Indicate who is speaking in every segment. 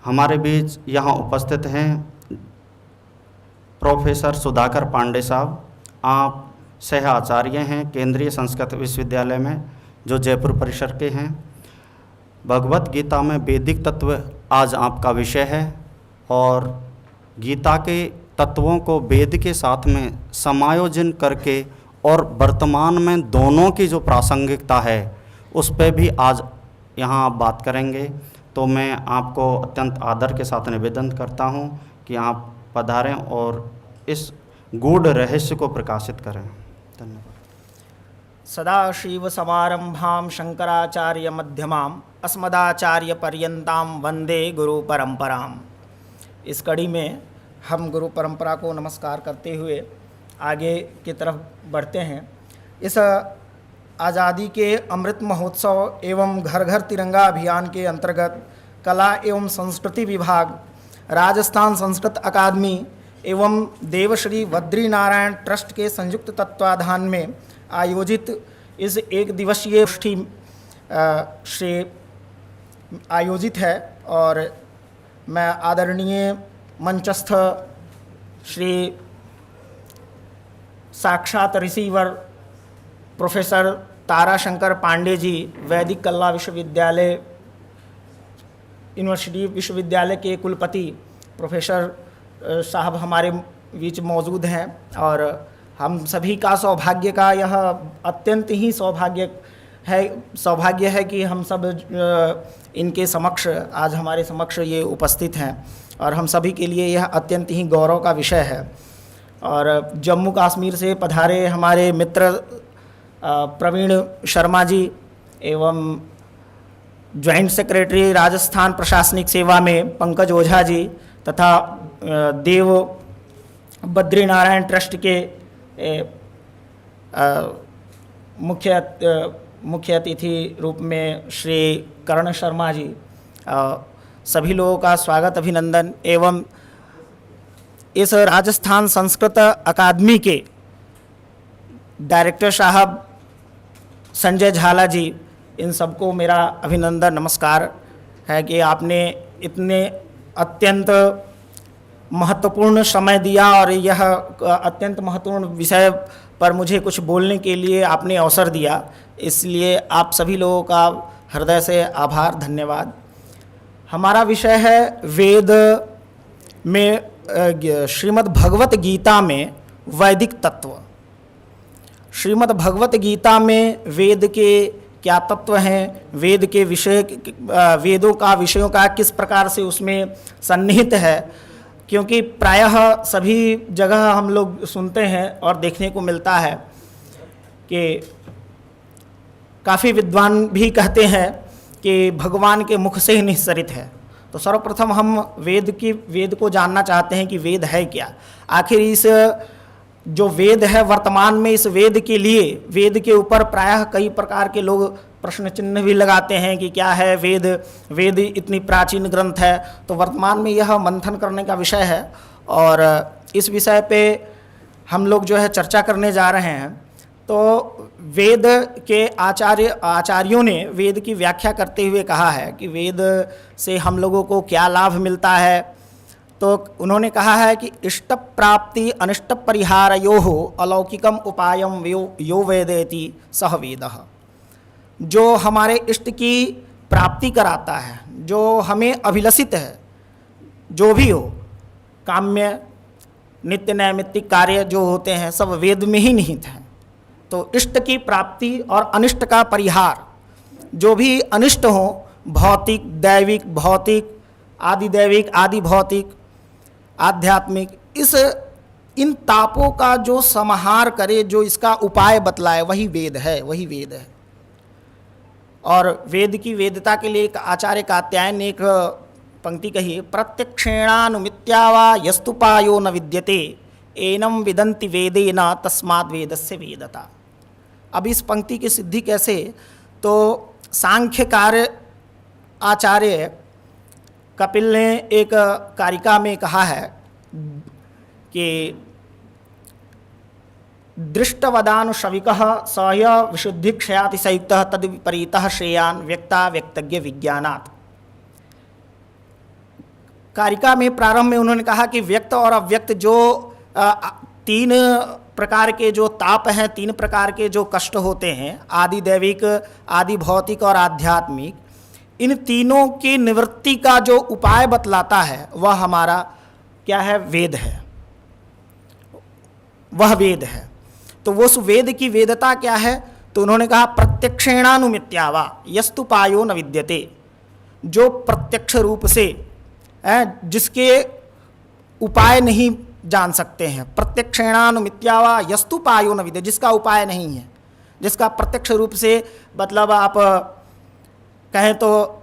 Speaker 1: हमारे बीच यहाँ उपस्थित हैं प्रोफेसर सुधाकर पांडे साहब। आप सह आचार्य हैं केंद्रीय संस्कृत विश्वविद्यालय में, जो जयपुर परिसर के हैं। भगवत गीता में वैदिक तत्व आज आपका विषय है और गीता के तत्वों को वेद के साथ में समायोजन करके और वर्तमान में दोनों की जो प्रासंगिकता है उस पर भी आज यहाँ आप बात करेंगे। तो मैं आपको अत्यंत आदर के साथ निवेदन करता हूँ कि आप पधारें और इस गूढ़ रहस्य को प्रकाशित करें। धन्यवाद।
Speaker 2: सदाशिव समारंभां शंकराचार्य मध्यमाम अस्मदाचार्य पर्यंतां वंदे गुरु परंपराम। इस कड़ी में हम गुरु परंपरा को नमस्कार करते हुए आगे की तरफ बढ़ते हैं। इस आज़ादी के अमृत महोत्सव एवं घर घर तिरंगा अभियान के अंतर्गत कला एवं संस्कृति विभाग, राजस्थान संस्कृत अकादमी एवं देवश्री बद्री नारायण ट्रस्ट के संयुक्त तत्वाधान में आयोजित इस एक दिवसीय गोष्ठी श्री आयोजित है और मैं आदरणीय मंचस्थ श्री साक्षात रिसीवर प्रोफेसर ताराशंकर पांडे जी, वैदिक कला विश्वविद्यालय यूनिवर्सिटी विश्वविद्यालय के कुलपति प्रोफेसर साहब हमारे बीच मौजूद हैं और हम सभी का सौभाग्य का यह अत्यंत ही सौभाग्य है कि हम सब इनके समक्ष आज हमारे समक्ष ये उपस्थित हैं और हम सभी के लिए यह अत्यंत ही गौरव का विषय है। और जम्मू कश्मीर से पधारे हमारे मित्र प्रवीण शर्मा जी एवं ज्वाइंट सेक्रेटरी राजस्थान प्रशासनिक सेवा में पंकज ओझा जी तथा देव बद्री नारायण ट्रस्ट के मुख्य अतिथि रूप में श्री कर्ण शर्मा जी, सभी लोगों का स्वागत अभिनंदन एवं इस राजस्थान संस्कृत अकादमी के डायरेक्टर साहब संजय झाला जी, इन सबको मेरा अभिनंदन नमस्कार है कि आपने इतने अत्यंत महत्वपूर्ण समय दिया और यह अत्यंत महत्वपूर्ण विषय पर मुझे कुछ बोलने के लिए आपने अवसर दिया, इसलिए आप सभी लोगों का हृदय से आभार, धन्यवाद। हमारा विषय है वेद में श्रीमद् भगवत गीता में वैदिक तत्व। श्रीमद् भगवत गीता में वेद के क्या तत्व हैं, वेद के विषय, वेदों का विषयों का किस प्रकार से उसमें सन्निहित है, क्योंकि प्रायः सभी जगह हम लोग सुनते हैं और देखने को मिलता है कि काफ़ी विद्वान भी कहते हैं कि भगवान के मुख से ही निःसरित है। तो सर्वप्रथम हम वेद को जानना चाहते हैं कि वेद है क्या। आखिर इस जो वेद है वर्तमान में, इस वेद के लिए, वेद के ऊपर प्रायः कई प्रकार के लोग प्रश्न चिन्ह भी लगाते हैं कि क्या है वेद, वेद इतनी प्राचीन ग्रंथ है। तो वर्तमान में यह मंथन करने का विषय है और इस विषय पे हम लोग जो है चर्चा करने जा रहे हैं। तो वेद के आचार्यों ने वेद की व्याख्या करते हुए कहा है कि वेद से हम लोगों को क्या लाभ मिलता है। तो उन्होंने कहा है कि इष्ट प्राप्ति अनिष्ट परिहारयोः अलौकिकम उपायम यो वेदेति सह वेदः। जो हमारे इष्ट की प्राप्ति कराता है, जो हमें अभिलषित है, जो भी हो, काम्य नित्य नैमित्तिक कार्य जो होते हैं सब वेद में ही निहित हैं। तो इष्ट की प्राप्ति और अनिष्ट का परिहार, जो भी अनिष्ट हो, भौतिक, दैविक, भौतिक, आदि दैविक, आदि भौतिक, आध्यात्मिक, इन तापों का जो समाहार करे, जो इसका उपाय बतलाए, वही वेद है, वही वेद है। और वेद की वेदता के लिए एक आचार्य कात्यायन ने एक पंक्ति कही, प्रत्यक्षेणानुमित्या वा यस्तुपायो न विद्यते एनम विदन्ति वेदेन तस्माद् वेदस्य वेदता। अब इस पंक्ति की सिद्धि कैसे, तो सांख्यकार आचार्य कपिल ने एक कारिका में कहा है कि दृष्टवदानुशविकः सय विशुद्धि क्षयातिशयुक्तः तद्विपरीतः श्रेयान् व्यक्ता व्यक्तज्ञ विज्ञानात्। कारिका में प्रारंभ में उन्होंने कहा कि व्यक्त और अव्यक्त जो तीन प्रकार के जो ताप हैं, तीन प्रकार के जो कष्ट होते हैं, आदि दैविक, आदि भौतिक और आध्यात्मिक, इन तीनों की निवृत्ति का जो उपाय बतलाता है वह हमारा क्या है? वेद है। वह वेद है। तो उस वेद की वेदता क्या है? तो उन्होंने कहा प्रत्यक्षेणानुमित्यावा यस्तुपायो न विद्यते, जो प्रत्यक्ष रूप से जिसके उपाय नहीं जान सकते हैं। प्रत्यक्षेणानुमित्यावा यस्तुपायो न विद्यते, जिसका उपाय नहीं है, जिसका प्रत्यक्ष रूप से मतलब आप कहें तो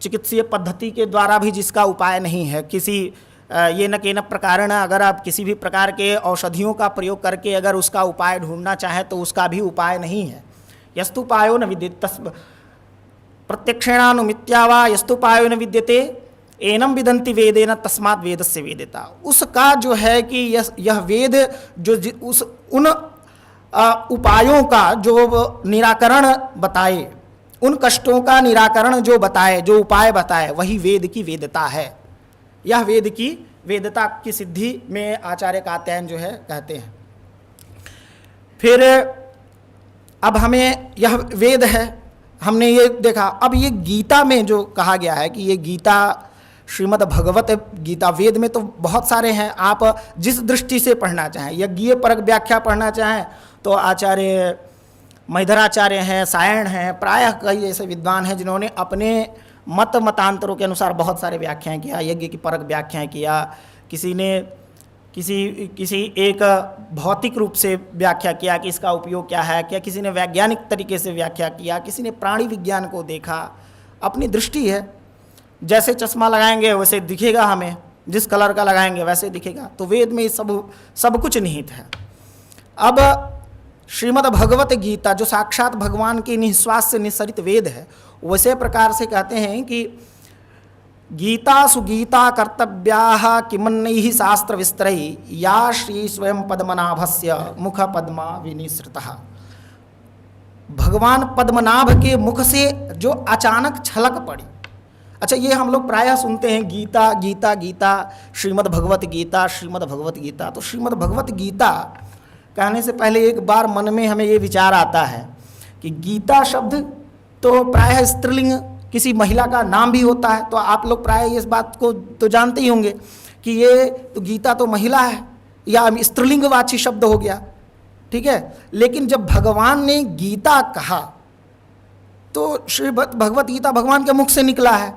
Speaker 2: चिकित्सीय पद्धति के द्वारा भी जिसका उपाय नहीं है, किसी ये न केन प्रकारेण अगर आप किसी भी प्रकार के औषधियों का प्रयोग करके अगर उसका उपाय ढूंढना चाहें तो उसका भी उपाय नहीं है। यस्तुपायो न विद्यते, प्रत्यक्षेणानुमित्यावा यस्तुपायो न विद्यते एनम विदन्ति वेदेन तस्मात् वेदस्य वेदिता। उसका जो है कि यह वेद जो उन उपायों का जो निराकरण बताए, उन कष्टों का निराकरण जो बताए, जो उपाय बताए, वही वेद की वेदता है। यह वेद की वेदता की सिद्धि में आचार्य कात्यायन जो है कहते हैं। फिर अब हमें यह वेद है, हमने ये देखा। अब ये गीता में जो कहा गया है कि ये गीता श्रीमद् भगवत गीता, वेद में तो बहुत सारे हैं, आप जिस दृष्टि से पढ़ना चाहें, यज्ञीय परक व्याख्या पढ़ना चाहें तो आचार्य मैधराचार्य हैं, सायण हैं, प्रायः कई ऐसे विद्वान हैं जिन्होंने अपने मतांतरों के अनुसार बहुत सारे व्याख्याएं किया, यज्ञ की परक व्याख्याएं किया। किसी ने किसी एक भौतिक रूप से व्याख्या किया कि इसका उपयोग क्या है, क्या किसी ने वैज्ञानिक तरीके से व्याख्या किया, किसी ने प्राणी विज्ञान को देखा। अपनी दृष्टि है, जैसे चश्मा लगाएंगे वैसे दिखेगा, हमें जिस कलर का लगाएंगे वैसे दिखेगा। तो वेद में सब कुछ निहित है। अब श्रीमद् भगवत गीता जो साक्षात भगवान के निःश्वास से निःसरित वेद है, वैसे प्रकार से कहते हैं कि गीता सुगीता कर्तव्याः किमन्यैः शास्त्र विस्तरैः या श्री स्वयं पद्मनाभस्य मुख पद्मा विनिसृतः। भगवान पद्मनाभ के मुख से जो अचानक छलक पड़ी। अच्छा, ये हम लोग प्रायः सुनते हैं गीता गीता गीता, श्रीमद् भगवत गीता, श्रीमद् भगवत गीता। तो श्रीमद् भगवत गीता कहने से पहले एक बार मन में हमें ये विचार आता है कि गीता शब्द तो प्रायः स्त्रीलिंग किसी महिला का नाम भी होता है। तो आप लोग प्रायः इस बात को तो जानते ही होंगे कि ये तो गीता तो महिला है या स्त्रीलिंगवाची शब्द हो गया, ठीक है। लेकिन जब भगवान ने गीता कहा तो श्री भगवत गीता भगवान के मुख से निकला है,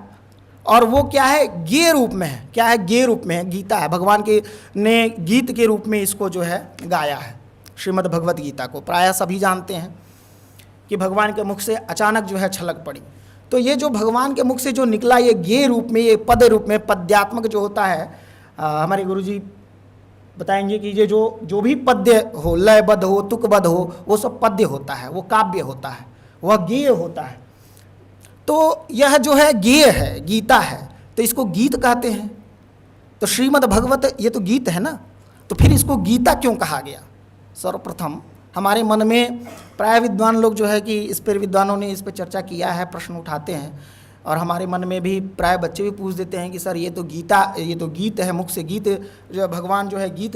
Speaker 2: और वो क्या है? गेय रूप में है। क्या है? गेय रूप में है, गीता है। भगवान के ने गीत के रूप में इसको जो है गाया है, श्रीमद् भगवत गीता को। प्रायः सभी जानते हैं कि भगवान के मुख से अचानक जो है छलक पड़ी। तो ये जो भगवान के मुख से जो निकला, ये गेय रूप में, ये पद रूप में, पद्यात्मक जो होता है, हमारे गुरुजी बताएंगे कि ये जो भी पद्य हो, लयबद्ध हो, तुकबद्ध हो, वो सब पद्य होता है, वो काव्य होता है, वह गेय होता है। तो यह जो है गेय है, गीता है, तो इसको गीत कहते हैं। तो श्रीमद् भगवत ये तो गीत है ना, तो फिर इसको गीता क्यों कहा गया? सर्वप्रथम हमारे मन में प्राय विद्वान लोग जो है कि इस पर विद्वानों ने इस पर चर्चा किया है, प्रश्न उठाते हैं, और हमारे मन में भी प्राय बच्चे भी पूछ देते हैं कि सर ये तो गीता, ये तो गीत है, मुख से गीत जो भगवान जो है गीत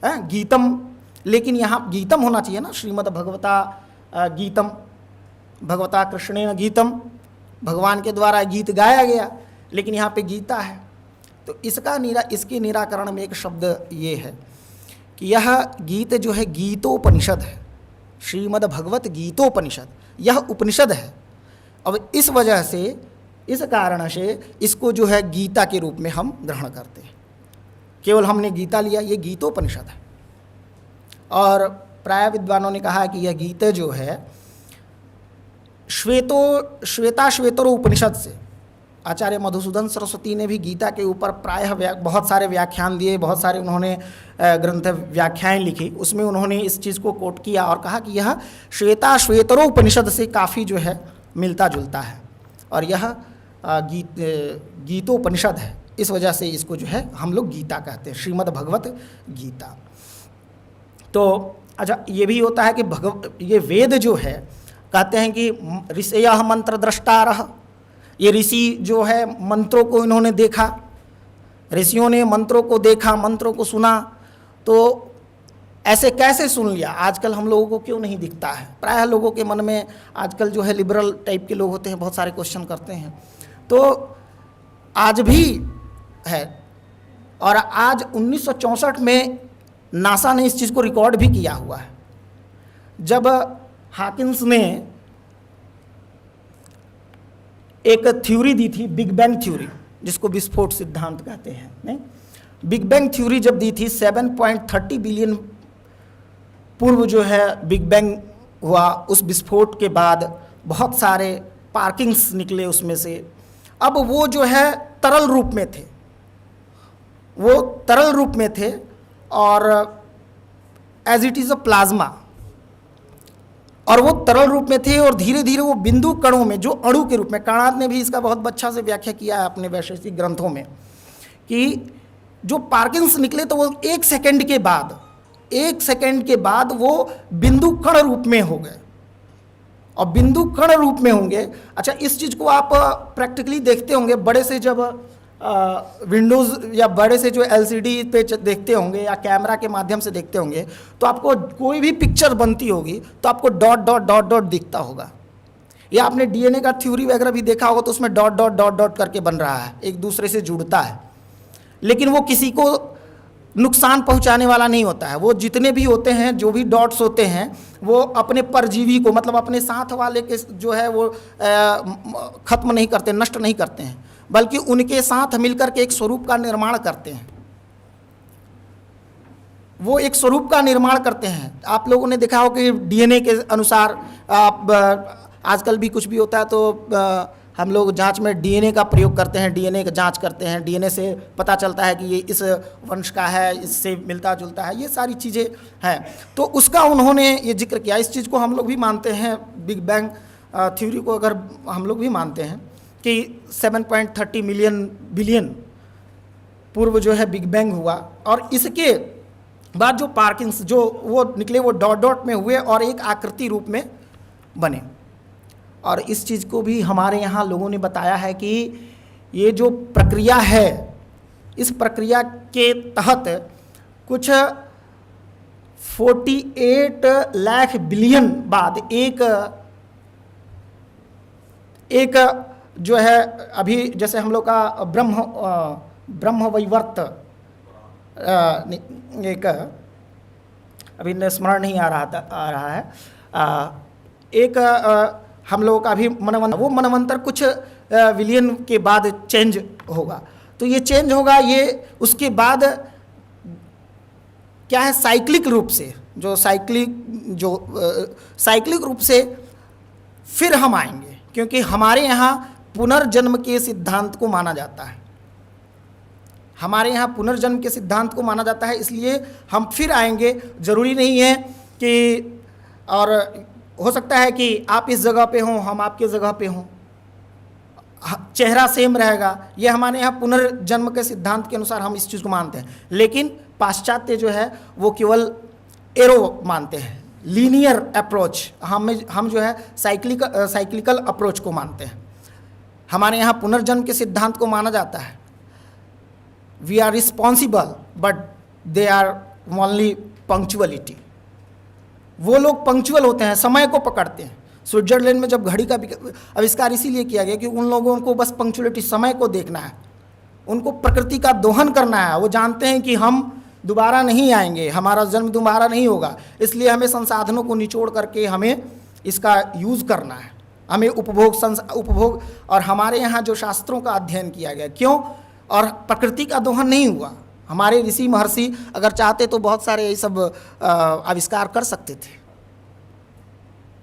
Speaker 2: है, गीतम। लेकिन यहाँ गीतम होना चाहिए ना, श्रीमद् भगवता गीतम, भगवता कृष्णेन गीतम, भगवान के द्वारा गीत गाया गया, लेकिन यहाँ पे गीता है। तो इसके निराकरण में एक शब्द ये है कि यह गीत जो है गीतोपनिषद है, श्रीमद् भगवत गीतोपनिषद, यह उपनिषद है। अब इस वजह से, इस कारण से इसको जो है गीता के रूप में हम ग्रहण करते हैं। केवल हमने गीता लिया, ये गीतोपनिषद है। और प्राय विद्वानों ने कहा कि यह गीत जो है श्वेताश्वेतरो उपनिषद से, आचार्य मधुसूदन सरस्वती ने भी गीता के ऊपर प्रायः बहुत सारे व्याख्यान दिए, बहुत सारे उन्होंने ग्रंथ व्याख्याएं लिखी। उसमें उन्होंने इस चीज़ को कोट किया और कहा कि यह श्वेताश्वेतरो उपनिषद से काफ़ी जो है मिलता जुलता है, और यह गीतोपनिषद है। इस वजह से इसको जो है हम लोग गीता कहते हैं, श्रीमद् भगवत गीता। तो अच्छा, ये भी होता है कि ये वेद जो है, कहते हैं कि ऋषयः मंत्र द्रष्टारः, ये ऋषि जो है मंत्रों को इन्होंने देखा, ऋषियों ने मंत्रों को देखा, मंत्रों को सुना, तो ऐसे कैसे सुन लिया? आजकल हम लोगों को क्यों नहीं दिखता है? प्रायः लोगों के मन में आजकल जो है लिबरल टाइप के लोग होते हैं, बहुत सारे क्वेश्चन करते हैं। तो आज भी है, और आज 1964 में नासा ने इस चीज़ को रिकॉर्ड भी किया हुआ है, जब हॉकिंस ने एक थ्योरी दी थी, बिग बैंग थ्योरी, जिसको विस्फोट सिद्धांत कहते हैं। नहीं, बिग बैंग थ्योरी जब दी थी 7.30 बिलियन पूर्व जो है बिग बैंग हुआ, उस विस्फोट के बाद बहुत सारे पार्किंग्स निकले उसमें से। अब वो जो है तरल रूप में थे, वो तरल रूप में थे, और as it is a plasma, और वो तरल रूप में थे, और धीरे धीरे वो बिंदु कणों में, जो अणु के रूप में, काणाद ने भी इसका बहुत अच्छा से व्याख्या किया है अपने वैशेषिक ग्रंथों में, कि जो पार्किंग्स निकले तो वो एक सेकंड के बाद वो बिंदु कण रूप में हो गए, और बिंदु कण रूप में होंगे। अच्छा, इस चीज़ को आप प्रैक्टिकली देखते होंगे, बड़े से जब विंडोज़ या बड़े से जो एलसीडी पे देखते होंगे या कैमरा के माध्यम से देखते होंगे, तो आपको कोई भी पिक्चर बनती होगी तो आपको डॉट डॉट डॉट डॉट दिखता होगा। या आपने डीएनए का थ्योरी वगैरह भी देखा होगा, तो उसमें डॉट डॉट डॉट डॉट करके बन रहा है, एक दूसरे से जुड़ता है, लेकिन वो किसी को नुकसान पहुंचाने वाला नहीं होता है। वो जितने भी होते हैं, जो भी डॉट्स होते हैं, वो अपने परजीवी को, मतलब अपने साथ वाले के जो है वो खत्म नहीं करते, नष्ट नहीं करते हैं, बल्कि उनके साथ मिलकर के एक स्वरूप का निर्माण करते हैं। वो एक स्वरूप का निर्माण करते हैं। आप लोगों ने देखा हो कि डीएनए के अनुसार आजकल भी कुछ भी होता है तो हम लोग जांच में डीएनए का प्रयोग करते हैं, डीएनए का जांच करते हैं, डीएनए से पता चलता है कि ये इस वंश का है, इससे मिलता जुलता है, ये सारी चीज़ें हैं। तो उसका उन्होंने ये जिक्र किया। इस चीज़ को हम लोग भी मानते हैं, बिग बैंग थ्योरी को अगर हम लोग भी मानते हैं कि 7.30 बिलियन पूर्व जो है बिग बैंग हुआ, और इसके बाद जो पार्किंग्स जो वो निकले, वो डॉट डॉट में हुए और एक आकृति रूप में बने। और इस चीज़ को भी हमारे यहाँ लोगों ने बताया है कि ये जो प्रक्रिया है, इस प्रक्रिया के तहत कुछ 48 लाख बिलियन बाद एक जो है, अभी जैसे हम लोग का ब्रह्मवैवर्त एक अभी स्मरण नहीं आ रहा है, एक हम लोगों का भी मनवंतर, वो मनवंतर कुछ बिलियन के बाद चेंज होगा। तो ये चेंज होगा, ये उसके बाद क्या है, साइक्लिक रूप से साइक्लिक रूप से फिर हम आएंगे, क्योंकि हमारे यहाँ पुनर्जन्म के सिद्धांत को माना जाता है। हमारे यहाँ पुनर्जन्म के सिद्धांत को माना जाता है, इसलिए हम फिर आएंगे। ज़रूरी नहीं है कि, और हो सकता है कि आप इस जगह पे हों, हम आपके जगह पे हों, चेहरा सेम रहेगा। ये हमारे यहाँ पुनर्जन्म के सिद्धांत के अनुसार हम इस चीज़ को मानते हैं। लेकिन पाश्चात्य जो है वो केवल एरो मानते हैं, लीनियर अप्रोच। हम जो है साइक्लिकल अप्रोच को मानते हैं। हमारे यहाँ पुनर्जन्म के सिद्धांत को माना जाता है। We are responsible but they are only punctuality. वो लोग पंक्चुअल होते हैं, समय को पकड़ते हैं। स्विट्जरलैंड में जब घड़ी का आविष्कार इसीलिए किया गया कि उन लोगों को बस पंक्चुअलिटी, समय को देखना है, उनको प्रकृति का दोहन करना है। वो जानते हैं कि हम दोबारा नहीं आएंगे, हमारा जन्म दोबारा नहीं होगा, इसलिए हमें संसाधनों को निचोड़ करके हमें इसका यूज़ करना है, हमें उपभोग। और हमारे यहाँ जो शास्त्रों का अध्ययन किया गया, क्यों, और प्रकृति का दोहन नहीं हुआ। हमारे ऋषि महर्षि अगर चाहते तो बहुत सारे ये सब आविष्कार कर सकते थे,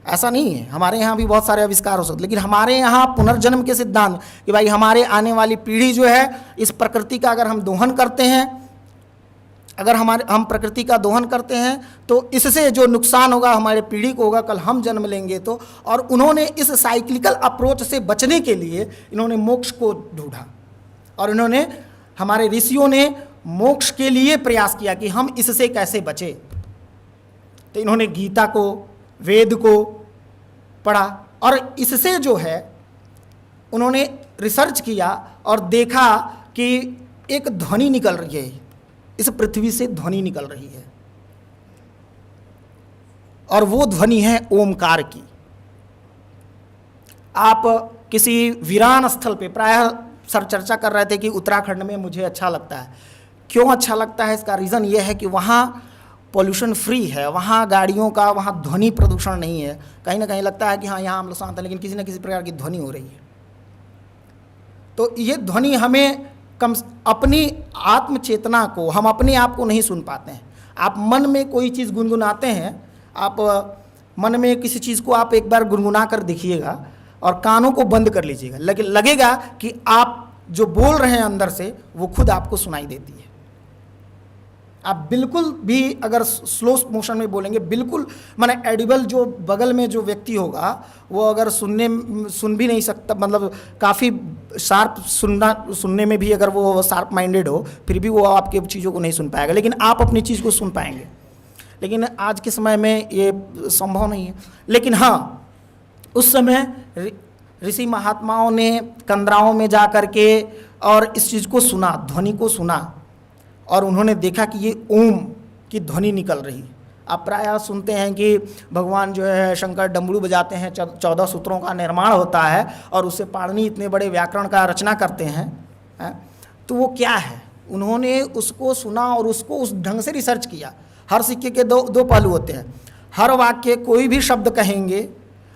Speaker 2: ऐसा नहीं है। हमारे यहाँ भी बहुत सारे आविष्कार हो सकते, लेकिन हमारे यहाँ पुनर्जन्म के सिद्धांत कि भाई हमारे आने वाली पीढ़ी जो है, इस प्रकृति का अगर हम दोहन करते हैं, अगर हम प्रकृति का दोहन करते हैं तो इससे जो नुकसान होगा हमारे पीढ़ी को होगा, कल हम जन्म लेंगे तो। और उन्होंने इस साइक्लिकल अप्रोच से बचने के लिए इन्होंने मोक्ष को ढूंढा, और इन्होंने, हमारे ऋषियों ने मोक्ष के लिए प्रयास किया कि हम इससे कैसे बचे। तो इन्होंने गीता को, वेद को पढ़ा, और इससे जो है उन्होंने रिसर्च किया और देखा कि एक ध्वनि निकल रही है, इस पृथ्वी से ध्वनि निकल रही है, और वो ध्वनि है ओमकार की। आप किसी वीरान स्थल पे, प्रायः सर चर्चा कर रहे थे कि उत्तराखंड में मुझे अच्छा लगता है। क्यों अच्छा लगता है? इसका रीज़न ये है कि वहाँ पॉल्यूशन फ्री है, वहाँ गाड़ियों का, वहाँ ध्वनि प्रदूषण नहीं है। कहीं ना कहीं लगता है कि हाँ यहाँ हम लोग शांत हैं, लेकिन किसी न किसी प्रकार की ध्वनि हो रही है। तो ये ध्वनि हमें अपनी आत्म चेतना को, हम अपने आप को नहीं सुन पाते हैं। आप मन में कोई चीज़ गुनगुनाते हैं, आप मन में किसी चीज़ को आप एक बार गुनगुना कर देखिएगा और कानों को बंद कर लीजिएगा, लेकिन लगेगा कि आप जो बोल रहे हैं अंदर से वो खुद आपको सुनाई देती है। आप बिल्कुल भी अगर स्लो मोशन में बोलेंगे, बिल्कुल माने एडिबल, जो बगल में जो व्यक्ति होगा वो अगर सुन भी नहीं सकता, मतलब काफ़ी शार्प सुनने में भी अगर वो शार्प माइंडेड हो, फिर भी वो आपके चीज़ों को नहीं सुन पाएगा, लेकिन आप अपनी चीज़ को सुन पाएंगे। लेकिन आज के समय में ये संभव नहीं है। लेकिन हाँ, उस समय ऋषि महात्माओं ने कंदराओं में जा कर के और इस चीज़ को सुना, ध्वनि को सुना, और उन्होंने देखा कि ये ओम की ध्वनि निकल रही। आप प्रायः सुनते हैं कि भगवान जो है शंकर डमरू बजाते हैं, 14 सूत्रों का निर्माण होता है और उससे पाणिनि इतने बड़े व्याकरण का रचना करते हैं। तो वो क्या है? उन्होंने उसको सुना और उसको उस ढंग से रिसर्च किया। हर सिक्के के दो पहलू होते हैं। हर वाक्य, कोई भी शब्द कहेंगे,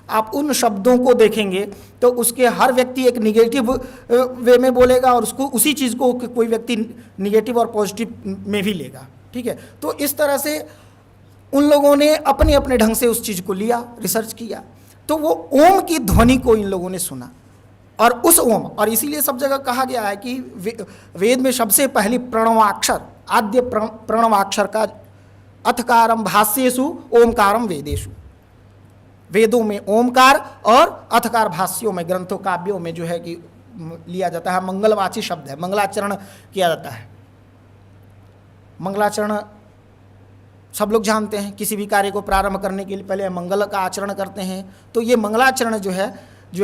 Speaker 2: आप उन शब्दों को देखेंगे तो उसके हर व्यक्ति एक निगेटिव वे में बोलेगा और उसको, उसी चीज़ को कोई व्यक्ति निगेटिव और पॉजिटिव में भी लेगा। ठीक है, तो इस तरह से उन लोगों ने अपने अपने ढंग से उस चीज़ को लिया, रिसर्च किया, तो वो ओम की ध्वनि को इन लोगों ने सुना। और उस ओम, और इसीलिए सब जगह कहा गया है कि वेद में सबसे पहली प्रणवाक्षर, आद्य प्रणवाक्षर का अथकारम भाष्येषु ओमकारम वेदेषु, वेदों में ओमकार और अथकार भाष्यों में, ग्रंथों काव्यों में जो है कि लिया जाता है। मंगलवाची शब्द है, मंगलाचरण किया जाता है। मंगलाचरण सब लोग जानते हैं, किसी भी कार्य को प्रारंभ करने के लिए पहले मंगल का आचरण करते हैं। तो ये मंगलाचरण जो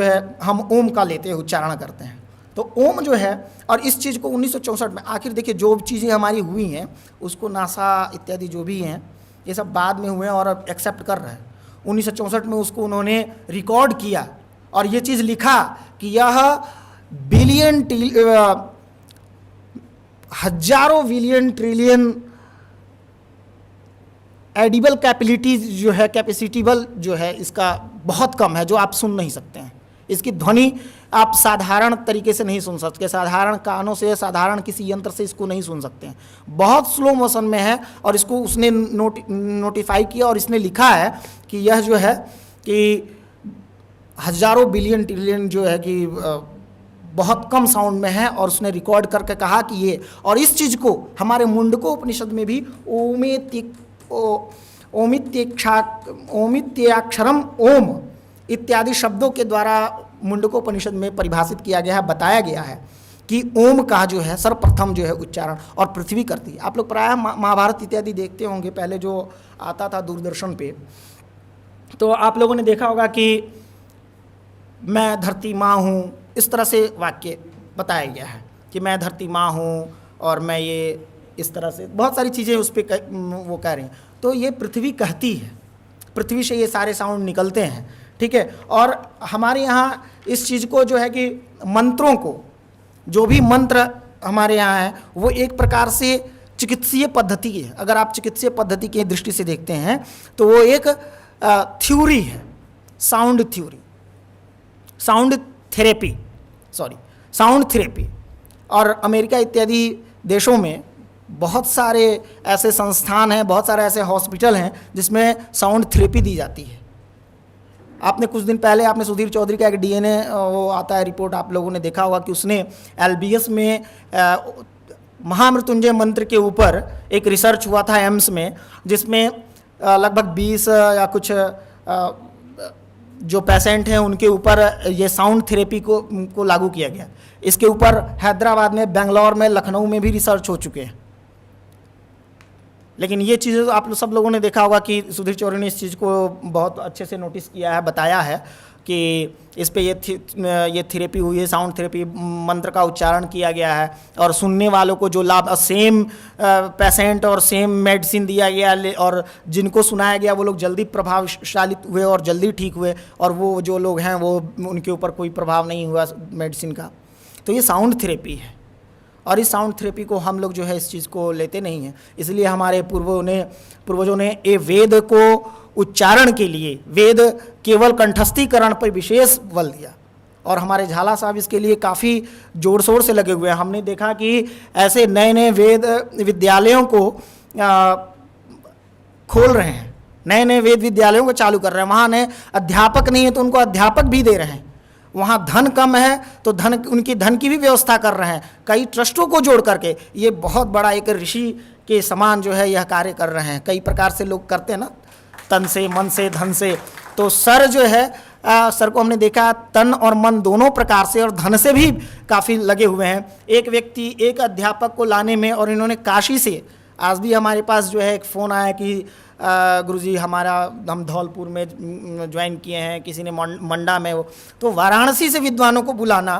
Speaker 2: है हम ओम का लेते हैं, उच्चारण करते हैं। तो ओम जो है, और इस चीज़ को 1964 में, आखिर देखिए जो चीज़ें हमारी हुई हैं उसको नासा इत्यादि जो भी हैं ये सब बाद में हुए हैं और एक्सेप्ट कर रहे हैं। 1964 में उसको उन्होंने रिकॉर्ड किया और ये चीज़ लिखा कि यह बिलियन, हजारों बिलियन ट्रिलियन एडिबल कैपेसिटीबल जो है इसका बहुत कम है, जो आप सुन नहीं सकते हैं। इसकी ध्वनि आप साधारण तरीके से नहीं सुन सकते, साधारण कानों से, साधारण किसी यंत्र से इसको नहीं सुन सकते हैं। बहुत स्लो मोशन में है और इसको उसने नोटिफाई किया और इसने लिखा है कि यह जो है कि हजारों बिलियन ट्रिलियन जो है कि बहुत कम साउंड में है, और उसने रिकॉर्ड करके कहा कि ये, और इस चीज़ को हमारे मुंडकोपनिषद में भी ओमित्याक्षरम ओम इत्यादि शब्दों के द्वारा मुंडकोपनिषद में परिभाषित किया गया है, बताया गया है कि ओम का जो है सर्वप्रथम जो है उच्चारण और पृथ्वी करती है। आप लोग प्रायः महाभारत इत्यादि देखते होंगे, पहले जो आता था दूरदर्शन पे, तो आप लोगों ने देखा होगा कि मैं धरती माँ हूँ, इस तरह से वाक्य बताया गया है कि मैं धरती माँ हूँ और मैं ये, इस तरह से बहुत सारी चीज़ें उस पर वो कह रही हैं। तो ये पृथ्वी कहती है, पृथ्वी से ये सारे साउंड निकलते हैं। ठीक है, और हमारे यहाँ इस चीज़ को जो है कि मंत्रों को, जो भी मंत्र हमारे यहाँ है वो एक प्रकार से चिकित्सीय पद्धति है। अगर आप चिकित्सीय पद्धति की दृष्टि से देखते हैं तो वो एक थ्योरी है, साउंड थ्योरी, साउंड थेरेपी। और अमेरिका इत्यादि देशों में बहुत सारे ऐसे संस्थान हैं, बहुत सारे ऐसे हॉस्पिटल हैं जिसमें साउंड थेरेपी दी जाती है। आपने कुछ दिन पहले आपने सुधीर चौधरी का एक डीएनए वो आता है रिपोर्ट, आप लोगों ने देखा होगा कि उसने एलबीएस में महामृत्युंजय मंत्र के ऊपर एक रिसर्च हुआ था एम्स में, जिसमें लगभग 20 या कुछ जो पेशेंट हैं उनके ऊपर ये साउंड थेरेपी को लागू किया गया। इसके ऊपर हैदराबाद में, बेंगलोर में, लखनऊ में भी रिसर्च हो चुके हैं। लेकिन ये चीज़ें आप सब लोगों ने देखा होगा कि सुधीर चौधरी ने इस चीज़ को बहुत अच्छे से नोटिस किया है, बताया है। कि इस पे ये थेरेपी हुई है, साउंड थेरेपी, मंत्र का उच्चारण किया गया है और सुनने वालों को जो लाभ, सेम पेशेंट और सेम मेडिसिन दिया गया और जिनको सुनाया गया वो लोग जल्दी प्रभावशाली हुए और जल्दी ठीक हुए, और वो जो लोग हैं वो उनके ऊपर कोई प्रभाव नहीं हुआ मेडिसिन का। तो ये साउंड थेरेपी है, और इस साउंड थेरेपी को हम लोग जो है इस चीज़ को लेते नहीं हैं। इसलिए हमारे पूर्वजों ने ये वेद को उच्चारण के लिए, वेद केवल कंठस्थीकरण पर विशेष बल दिया, और हमारे झाला साहब इसके लिए काफ़ी जोर शोर से लगे हुए हैं। हमने देखा कि ऐसे नए नए वेद विद्यालयों को खोल रहे हैं, नए नए वेद विद्यालयों को चालू कर रहे हैं। वहाँ ने अध्यापक नहीं है तो उनको अध्यापक भी दे रहे हैं, वहाँ धन कम है तो उनकी धन की भी व्यवस्था कर रहे हैं, कई ट्रस्टों को जोड़ करके। ये बहुत बड़ा एक ऋषि के समान जो है यह कार्य कर रहे हैं। कई प्रकार से लोग करते हैं ना, तन से, मन से, धन से। तो सर जो है सर को हमने देखा तन और मन दोनों प्रकार से और धन से भी काफ़ी लगे हुए हैं। एक व्यक्ति, एक अध्यापक को लाने में, और इन्होंने काशी से, आज भी हमारे पास जो है एक फ़ोन आया कि गुरुजी हम धौलपुर में ज्वाइन किए हैं, किसी ने मंडा में हो, तो वाराणसी से विद्वानों को बुलाना,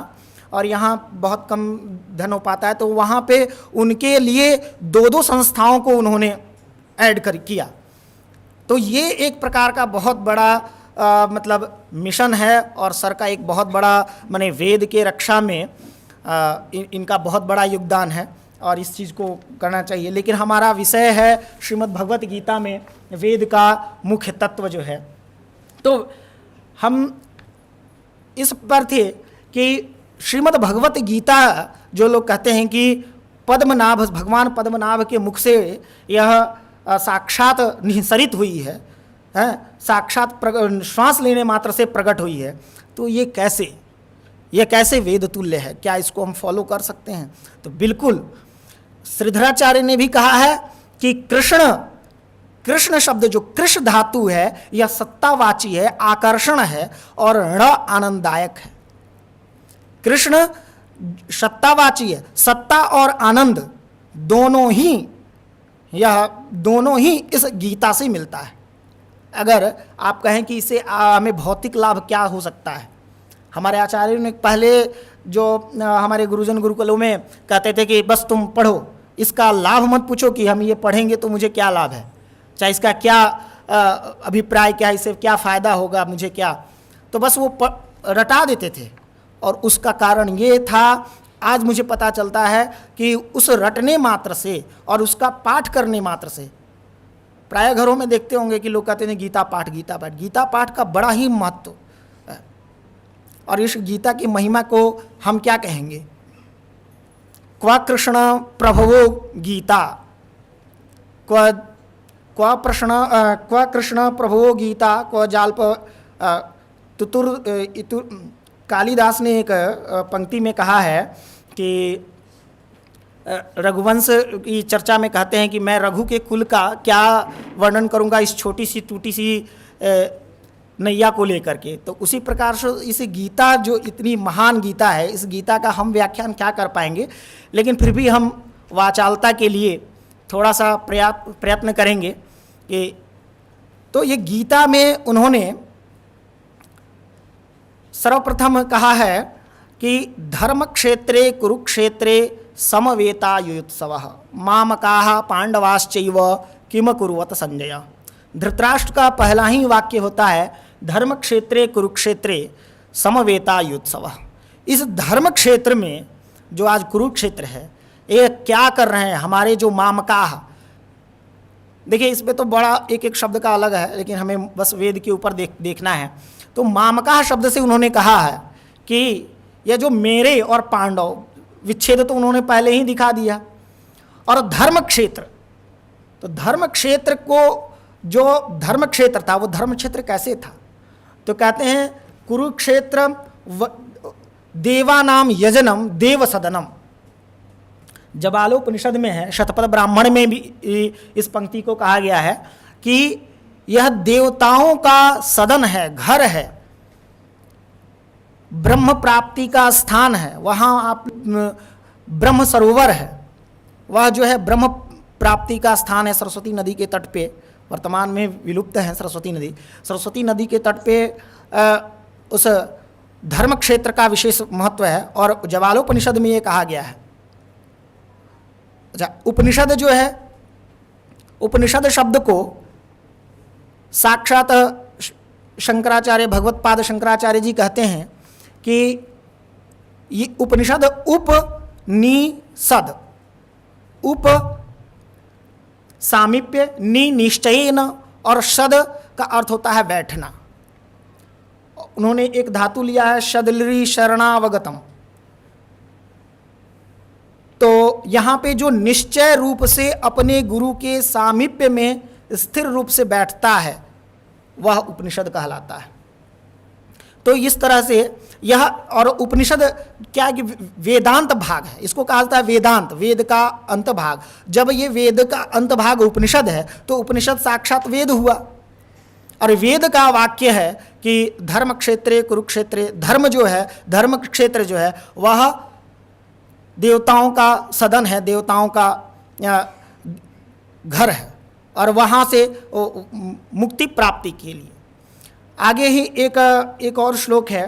Speaker 2: और यहाँ बहुत कम धन हो पाता है, तो वहाँ पे उनके लिए 2-2 संस्थाओं को उन्होंने ऐड किया। तो ये एक प्रकार का बहुत बड़ा मतलब मिशन है, और सर का एक बहुत बड़ा, माने वेद के रक्षा में इनका बहुत बड़ा योगदान है, और इस चीज़ को करना चाहिए। लेकिन हमारा विषय है श्रीमद् भगवत गीता में वेद का मुख्य तत्व जो है, तो हम इस पर थे कि श्रीमद् भगवत गीता, जो लोग कहते हैं कि पद्मनाभ, भगवान पद्मनाभ के मुख से यह साक्षात निःसरित हुई है, साक्षात श्वास लेने मात्र से प्रकट हुई है, तो ये कैसे वेद तुल्य है? क्या इसको हम फॉलो कर सकते हैं? तो बिल्कुल। श्रीधराचार्य ने भी कहा है कि कृष्ण शब्द, जो कृष्ण धातु है, यह सत्तावाची है, आकर्षण है और ण आनंददायक है। कृष्ण सत्तावाची है, सत्ता और आनंद दोनों ही इस गीता से मिलता है। अगर आप कहें कि इससे हमें भौतिक लाभ क्या हो सकता है, हमारे आचार्यों ने पहले जो हमारे गुरुजन गुरुकुलों में कहते थे कि बस तुम पढ़ो, इसका लाभ मत पूछो कि हम ये पढ़ेंगे तो मुझे क्या लाभ है, चाहे इसका क्या अभिप्राय क्या है, इससे क्या फ़ायदा होगा मुझे क्या, तो बस वो रटा देते थे। और उसका कारण ये था, आज मुझे पता चलता है कि उस रटने मात्र से और उसका पाठ करने मात्र से, प्राय घरों में देखते होंगे कि लोग कहते हैं गीता पाठ का बड़ा ही महत्व है। और इस गीता की महिमा को हम क्या कहेंगे? क्व कृष्ण प्रभवो गीता, क्व कृष्ण प्रभवो गीता, क्व जाल्प तुतुर। कालिदास ने एक पंक्ति में कहा है कि रघुवंश की चर्चा में कहते हैं कि मैं रघु के कुल का क्या वर्णन करूंगा इस छोटी सी टूटी सी नैया को लेकर के। तो उसी प्रकार से इस गीता, जो इतनी महान गीता है, इस गीता का हम व्याख्यान क्या कर पाएंगे, लेकिन फिर भी हम वाचालता के लिए थोड़ा सा प्रयत्न करेंगे कि, तो ये गीता में उन्होंने सर्वप्रथम कहा है कि धर्म क्षेत्रे कुरुक्षेत्रे समवेता युयुत्सवः मामकाः पांडवाश्चैव किम कुर्वत संजय। धृतराष्ट्र का पहला ही वाक्य होता है धर्म क्षेत्रे कुरुक्षेत्रे समवेता युयुत्सवः। इस धर्म क्षेत्र में जो आज कुरुक्षेत्र है, ये क्या कर रहे हैं हमारे जो मामकाः। देखिए इसमें तो बड़ा एक एक शब्द का अलग है, लेकिन हमें बस वेद के ऊपर देखना है। तो मामकाः शब्द से उन्होंने कहा है कि यह जो मेरे और पांडव, विच्छेद तो उन्होंने पहले ही दिखा दिया। और धर्म क्षेत्र, तो धर्म क्षेत्र को, जो धर्म क्षेत्र था वो धर्म क्षेत्र कैसे था? तो कहते हैं कुरुक्षेत्र देवानाम यजनम देव सदनम। जबालोपनिषद में है, शतपथ ब्राह्मण में भी इस पंक्ति को कहा गया है कि यह देवताओं का सदन है, घर है, ब्रह्म प्राप्ति का स्थान है। वहाँ आप ब्रह्म सरोवर है, वह जो है ब्रह्म प्राप्ति का स्थान है। सरस्वती नदी के तट पे, वर्तमान में विलुप्त है सरस्वती नदी। सरस्वती नदी के तट पे उस धर्म क्षेत्र का विशेष महत्व है। और ज्वालोपनिषद में ये कहा गया है। अच्छा, उपनिषद जो है, उपनिषद शब्द को साक्षात शंकराचार्य, भगवत्पाद शंकराचार्य जी कहते हैं कि ये उपनिषद उपनिषद, उप सामीप्य, नि निश्चयेन, और शद का अर्थ होता है बैठना। उन्होंने एक धातु लिया है शदलरी शरणावगतम। तो यहाँ पे जो निश्चय रूप से अपने गुरु के सामीप्य में स्थिर रूप से बैठता है वह उपनिषद कहलाता है। तो इस तरह से यह, और उपनिषद क्या है कि वेदांत भाग है, इसको कहा जाता है वेदांत, वेद का अंत भाग। जब ये वेद का अंत भाग उपनिषद है तो उपनिषद साक्षात वेद हुआ। और वेद का वाक्य है कि धर्म क्षेत्रे कुरुक्षेत्रे, धर्म जो है, धर्म क्षेत्र जो है वह देवताओं का सदन है, देवताओं का घर है, और वहाँ से मुक्ति प्राप्ति के लिए। आगे ही एक और श्लोक है,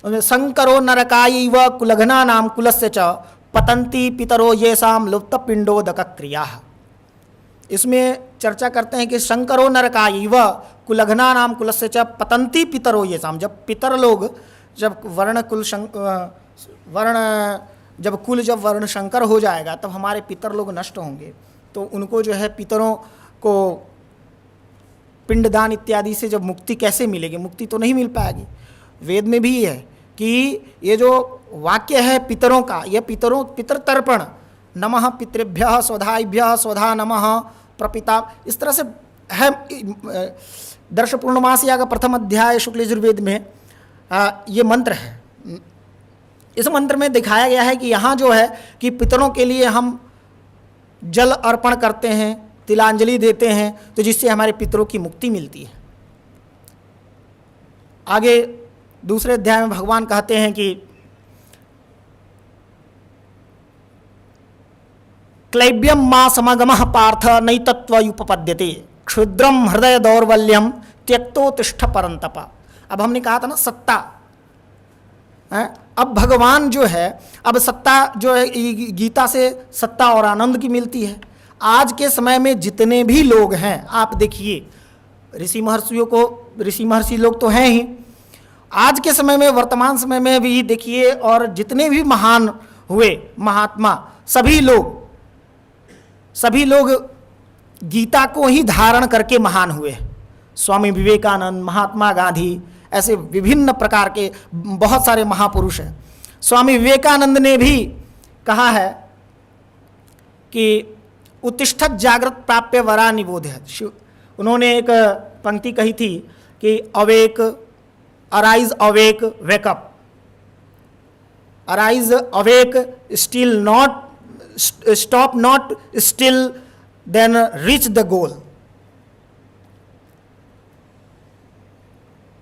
Speaker 2: शंकरो नरकायैव कुलघ्ना नाम कुलस्य च पतंती पितरो येषाम लुप्त पिंडोदक क्रिया। इसमें चर्चा करते हैं कि शंकरो नरकायैव कुलघ्ना नाम कुलस्य च पतंती पितरो येषाम, जब पितर लोग, जब जब वर्ण शंकर हो जाएगा तब हमारे पितर लोग नष्ट होंगे। तो उनको जो है पितरों को पिंडदान इत्यादि से जब मुक्ति कैसे मिलेगी? मुक्ति तो नहीं मिल पाएगी। वेद में भी है कि ये जो वाक्य है पितरों का, ये पितर तर्पण, नमः पितृभ्यः स्वधाभ्यः स्वधा नमः प्रपिता, इस तरह से है। दर्श पूर्णमासिया का प्रथम अध्याय शुक्ल यजुर्वेद में ये मंत्र है। इस मंत्र में दिखाया गया है कि यहाँ जो है कि पितरों के लिए हम जल अर्पण करते हैं, तिलांजलि देते हैं, तो जिससे हमारे पितरों की मुक्ति मिलती है। आगे दूसरे अध्याय में भगवान कहते हैं कि क्लैब्यम मा समगमः पार्थ नैतत्वयुपपद्यते क्षुद्रम हृदय दौर्बल्यम त्यक्तोतिष्ठ परंतप। अब हमने कहा था ना सत्ता है, अब भगवान जो है, अब सत्ता जो है गीता से सत्ता और आनंद की मिलती है। आज के समय में जितने भी लोग हैं, आप देखिए ऋषि महर्षि लोग तो हैं ही, आज के समय में, वर्तमान समय में भी देखिए, और जितने भी महान हुए महात्मा, सभी लोग गीता को ही धारण करके महान हुए। स्वामी विवेकानंद, महात्मा गांधी, ऐसे विभिन्न प्रकार के बहुत सारे महापुरुष हैं। स्वामी विवेकानंद ने भी कहा है कि उत्तिष्ठत जागृत प्राप्य वरा निबोधयत्। उन्होंने एक पंक्ति कही थी कि awake, arise awake wake up, arise awake still not, stop not still then reach the goal.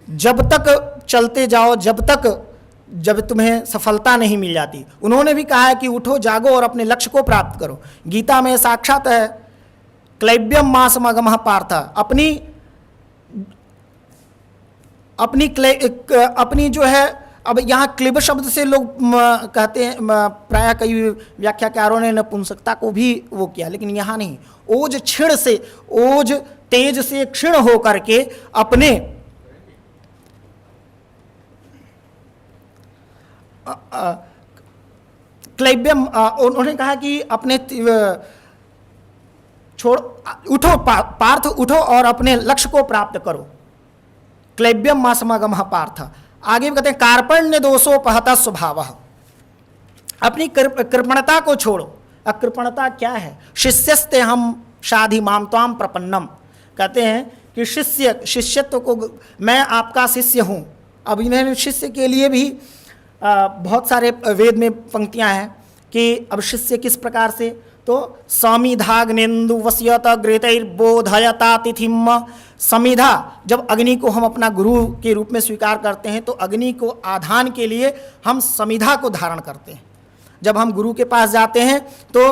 Speaker 2: जब तक चलते जाओ, जब तुम्हें सफलता नहीं मिल जाती। उन्होंने भी कहा है कि उठो, जागो और अपने लक्ष्य को प्राप्त करो। गीता में साक्षात है क्लैब्यम मा समगमः पार्थ, अपनी जो है, अब यहाँ क्लिब शब्द से लोग कहते हैं, प्रायः कई व्याख्याकारों ने नपुंसकता को भी वो किया, लेकिन यहाँ नहीं। ओज क्षीण से, ओज तेज से क्षीण हो करके अपने क्लैब्यम, उन्होंने कहा कि अपने उठो पार्थ, उठो और अपने लक्ष्य को प्राप्त करो। क्लैब्यम मा समगमः पार्थ। आगे भी कहते हैं कार्पण्य दोषोपहत स्वभाव, अपनी कृपणता को छोड़ो। अकृपणता क्या है? शिष्यस्ते हम शाधि माम त्वाम प्रपन्नम। कहते हैं कि शिष्यत्व को, मैं आपका शिष्य हूँ। अब इन्हें शिष्य के लिए भी बहुत सारे वेद में पंक्तियाँ हैं कि अब शिष्य किस प्रकार से, तो समिधाग्नेन्दु वस्यत ग्रेतैर्बोधयता तिथिम। समिधा, जब अग्नि को हम अपना गुरु के रूप में स्वीकार करते हैं तो अग्नि को आधान के लिए हम समिधा को धारण करते हैं। जब हम गुरु के पास जाते हैं तो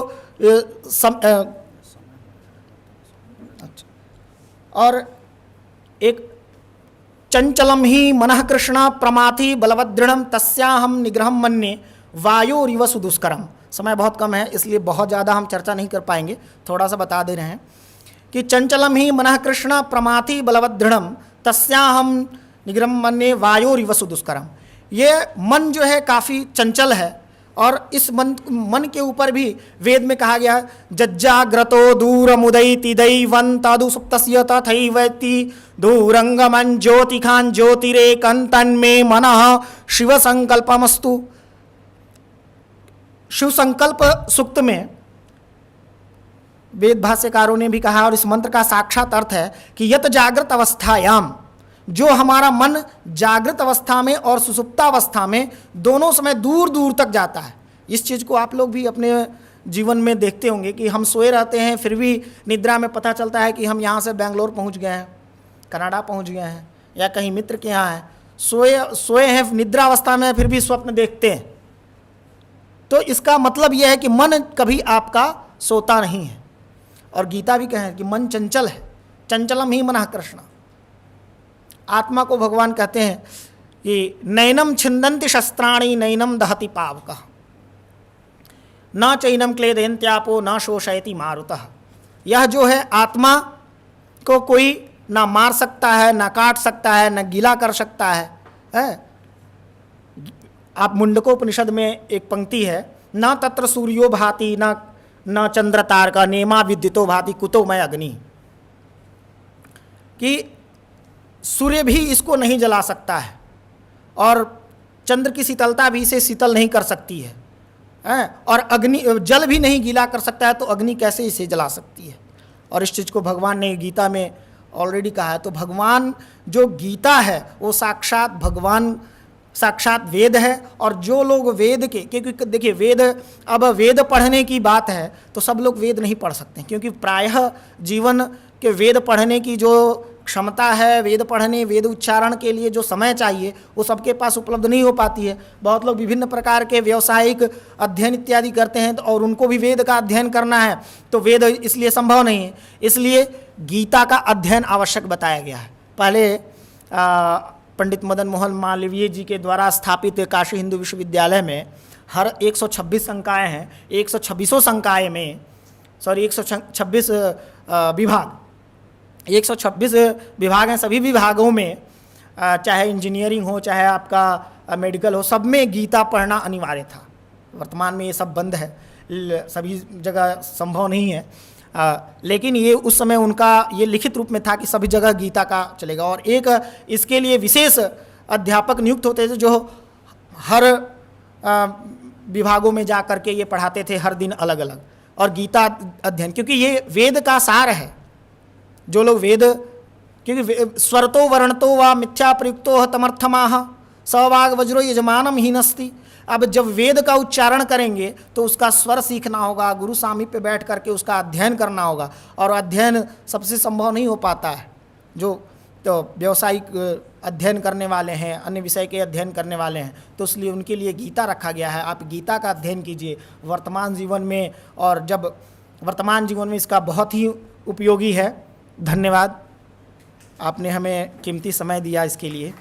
Speaker 2: और एक चंचलम ही मनः कृष्ण प्रमाथि बलवदृढ़ तस्याहम निग्रहम मन्ये वायोरिव सुदुष्करम। समय बहुत कम है इसलिए बहुत ज़्यादा हम चर्चा नहीं कर पाएंगे, थोड़ा सा बता दे रहे हैं कि चंचलम ही मनः कृष्ण प्रमाथि बलवदृढ़ तस्याहम निग्रहम मन्ये वायोरिव सुदुष्करम। ये मन जो है काफ़ी चंचल है और इस मन के ऊपर भी वेद में कहा गया जज्जाग्रतो दूरमुदैति दैवं तदु सुप्तस्य तथैवैति दूरंगमं ज्योतिखान ज्योतिरेकं तन्मे मनः शिव संकल्पमस्तु। शिव संकल्प सूक्त में वेद भाष्यकारों ने भी कहा और इस मंत्र का साक्षात अर्थ है कि यत जागृत अवस्थायाम, जो हमारा मन जागृत अवस्था में और सुसुप्तावस्था में दोनों समय दूर दूर तक जाता है। इस चीज़ को आप लोग भी अपने जीवन में देखते होंगे कि हम सोए रहते हैं फिर भी निद्रा में पता चलता है कि हम यहाँ से बेंगलोर पहुँच गए हैं, कनाडा पहुँच गए हैं या कहीं मित्र के यहाँ हैं। सोए हैं निद्रा अवस्था में फिर भी स्वप्न देखते हैं। तो इसका मतलब यह है कि मन कभी आपका सोता नहीं है। और गीता भी कहे कि मन चंचल है, चंचलम ही मनः कृष्ण। आत्मा को भगवान कहते हैं कि नैनम छिंदन्ति शस्त्राणि नैनम दहति पावकः न चैनम क्लेदयन्त्यापो न शोषयति मारुतः। यह जो है आत्मा को कोई ना मार सकता है, ना काट सकता है, ना गीला कर सकता है? आप मुंडकोपनिषद में एक पंक्ति है, न तत्र सूर्यो भाति न चंद्र तारका नेमा विद्युतो भाति कुतो मय अग्नि, कि सूर्य भी इसको नहीं जला सकता है और चंद्र की शीतलता भी इसे शीतल नहीं कर सकती है, और अग्नि जल भी नहीं गीला कर सकता है, तो अग्नि कैसे इसे जला सकती है? और इस चीज़ को भगवान ने गीता में ऑलरेडी कहा है। तो भगवान जो गीता है वो साक्षात भगवान, साक्षात वेद है। और जो लोग वेद के, क्योंकि देखिए वेद, अब वेद पढ़ने की बात है तो सब लोग वेद नहीं पढ़ सकते, क्योंकि प्रायः जीवन के वेद पढ़ने की जो क्षमता है, वेद पढ़ने, वेद उच्चारण के लिए जो समय चाहिए वो सबके पास उपलब्ध नहीं हो पाती है। बहुत लोग विभिन्न प्रकार के व्यावसायिक अध्ययन इत्यादि करते हैं और उनको भी वेद का अध्ययन करना है, तो वेद इसलिए संभव नहीं है। इसलिए गीता का अध्ययन आवश्यक बताया गया है। पहले पंडित मदन मोहन मालवीय जी के द्वारा स्थापित काशी हिंदू विश्वविद्यालय में हर 126 संकाय हैं, 126 संकाय में 126 विभाग, 126 विभाग हैं। सभी विभागों में चाहे इंजीनियरिंग हो, चाहे आपका मेडिकल हो, सब में गीता पढ़ना अनिवार्य था। वर्तमान में ये सब बंद है, सभी जगह संभव नहीं है, लेकिन ये उस समय उनका ये लिखित रूप में था कि सभी जगह गीता का चलेगा। और एक इसके लिए विशेष अध्यापक नियुक्त होते थे जो हर विभागों में जा कर के ये पढ़ाते थे, हर दिन अलग अलग। और गीता अध्ययन, क्योंकि ये वेद का सार है। जो लोग वेद, क्योंकि स्वरतो वर्णतो व मिथ्या प्रयुक्तो तमर्थमाह सवाग वज्रो यजमानम हीनस्ति। अब जब वेद का उच्चारण करेंगे तो उसका स्वर सीखना होगा, गुरु सामीप्य पे बैठ करके उसका अध्ययन करना होगा, और अध्ययन सबसे संभव नहीं हो पाता है। जो तो व्यावसायिक अध्ययन करने वाले हैं, अन्य विषय के अध्ययन करने वाले हैं, तो इसलिए उनके लिए गीता रखा गया है। आप गीता का अध्ययन कीजिए वर्तमान जीवन में, और जब वर्तमान जीवन में इसका बहुत ही उपयोगी है। धन्यवाद, आपने हमें कीमती समय दिया इसके लिए।